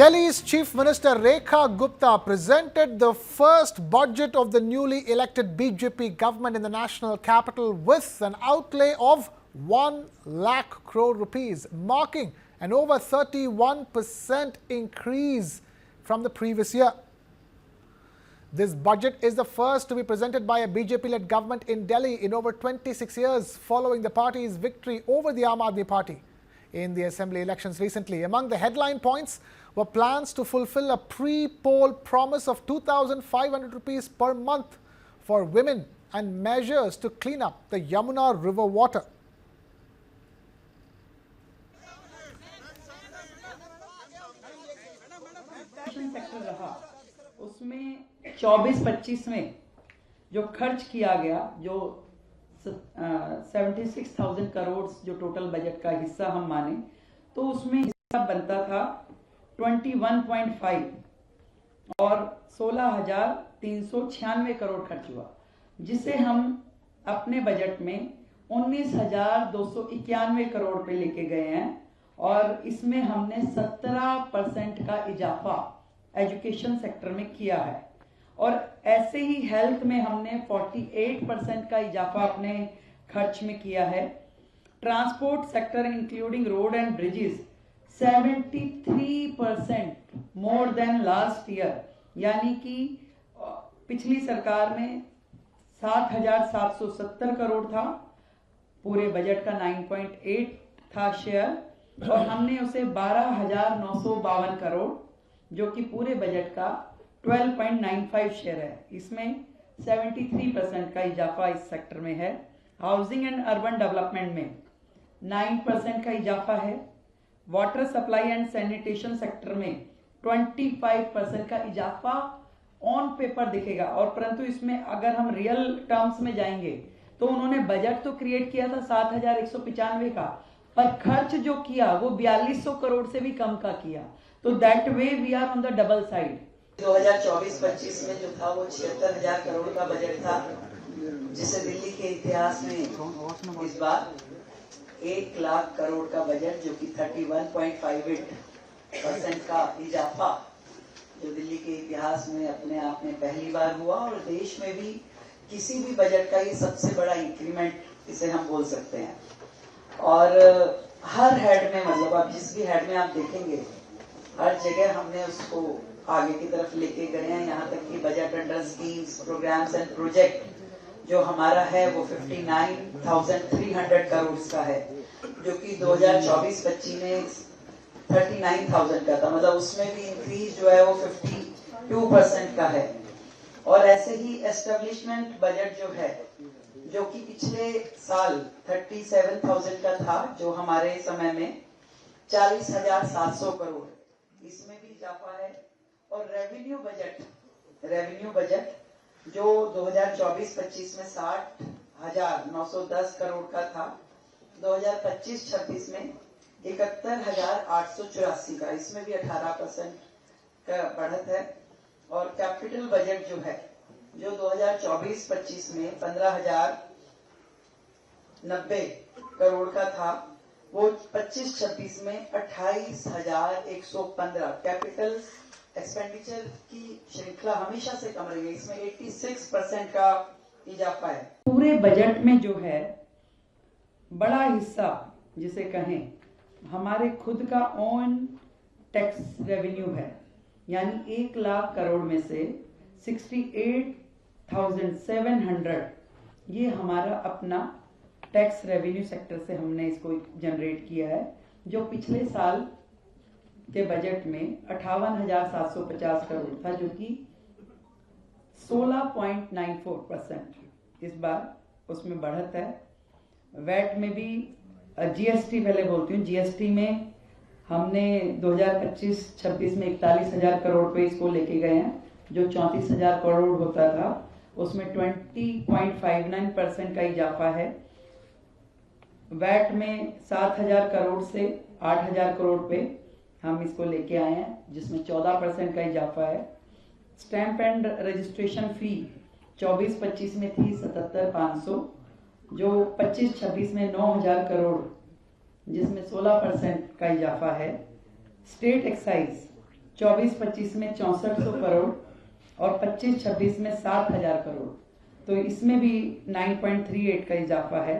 Delhi's Chief Minister Rekha Gupta presented the first budget of the newly elected BJP government in the national capital with an outlay of 1 lakh crore rupees, marking an over 31% increase from the previous year. This budget is the first to be presented by a BJP-led government in Delhi in over 26 years following the party's victory over the Aam Aadmi Party in the assembly elections recently. Among the headline points were plans to fulfill a pre-poll promise of 2,500 rupees per month for women and measures to clean up the Yamuna river water. Sector रहा उसमें 24-25 में जो खर्च किया गया, जो 76,000 करोड़ जो total budget का हिस्सा हम माने, तो उसमें हिस्सा बनता था 21.5 और 16,396 करोड़ खर्च हुआ, जिसे हम अपने बजट में 19,291 करोड़ पे लेके गए हैं और इसमें हमने 17% का इजाफा एजुकेशन सेक्टर में किया है और ऐसे ही हेल्थ में हमने 48% का इजाफा अपने खर्च में किया है। Transport sector including road and bridges 73% more than last year, यानी कि पिछली सरकार में 7,770 करोड़ था, पूरे बजट का 9.8 था शेयर और हमने उसे 12,952 करोड़ जो कि पूरे बजट का 12.95 शेयर है, इसमें 73% का इजाफा इस सेक्टर में है। हाउसिंग एंड अर्बन डेवलपमेंट में 9% का इजाफा है। Water supply and sanitation sector में 25% का इजाफा ऑन पेपर दिखेगा और परंतु इसमें अगर हम रियल टर्म्स में जाएंगे तो उन्होंने बजट तो क्रिएट किया था 7,195 का, पर खर्च जो किया वो 4,200 करोड़ से भी कम का किया, तो that way we are on the double side. 2024-25 में जो था वो 76,000 करोड़ का बजट था, जिसे दिल्ली के इतिहास में इस बार 1 लाख करोड़ का बजट जो कि 31.58% का इजाफा जो दिल्ली के इतिहास में अपने आप में पहली बार हुआ और देश में भी किसी भी बजट का ये सबसे बड़ा इंक्रीमेंट इसे हम बोल सकते हैं। और हर हेड में, मतलब आप जिस भी हेड में आप देखेंगे हर जगह हमने उसको आगे की तरफ लेके गए हैं, यहाँ तक कि budget under schemes, programmes and project जो हमारा है वो 59,300 करोड़ का है, जो कि 2024-25 में 39,000 का था, मतलब उसमें भी इंक्रीज जो है वो 52% का है। और ऐसे ही एस्टेब्लिशमेंट बजट जो है, जो कि पिछले साल 37,000 का था, जो हमारे समय में 40,700 करोड़, इसमें भी इजाफा है। और रेवेन्यू बजट जो 2024-25 में 60,910 करोड़ का था, 2025-26 में 71,884 का, इसमें भी 18% का बढ़त है। और कैपिटल बजट जो है, जो 2024-25 में 15,090 करोड़ का था, वो 25-26 में 28,115। कैपिटल एक्सपेंडिचर की श्रृंखला हमेशा से कम रही है, इसमें 86% का इजाफा है। पूरे बजट में जो है बड़ा हिस्सा जिसे कहें हमारे खुद का ओन टैक्स रेवेन्यू है, यानी 1 लाख करोड़ में से 68,700 ये हमारा अपना टैक्स रेवेन्यू सेक्टर से हमने इसको जनरेट किया है, जो पिछले साल के बजट में 58,750 करोड़ था, जो कि 16.94% इस बार उसमें बढ़त है। वैट में भी जीएसटी पहले बोलती हूँ, जीएसटी में हमने 2025-26 में 41,000 करोड़ पे इसको लेके गए हैं, जो 34,000 करोड़ होता था, उसमें 20.59% का इजाफा है। वैट में 7,000 करोड़ से 8,000 करोड़ पे हम इसको लेके आए हैं, जिसमें 14% का इजाफा है। स्टैंप एंड रजिस्ट्रेशन फी 24-25 में थी 77,500, जो 25-26 में 9,000 करोड़, जिसमें 16% का इजाफा है। स्टेट एक्साइज 24-25 में 6400 करोड़ और 25-26 में 7000 करोड़, तो इसमें भी 9.38 का इजाफा है।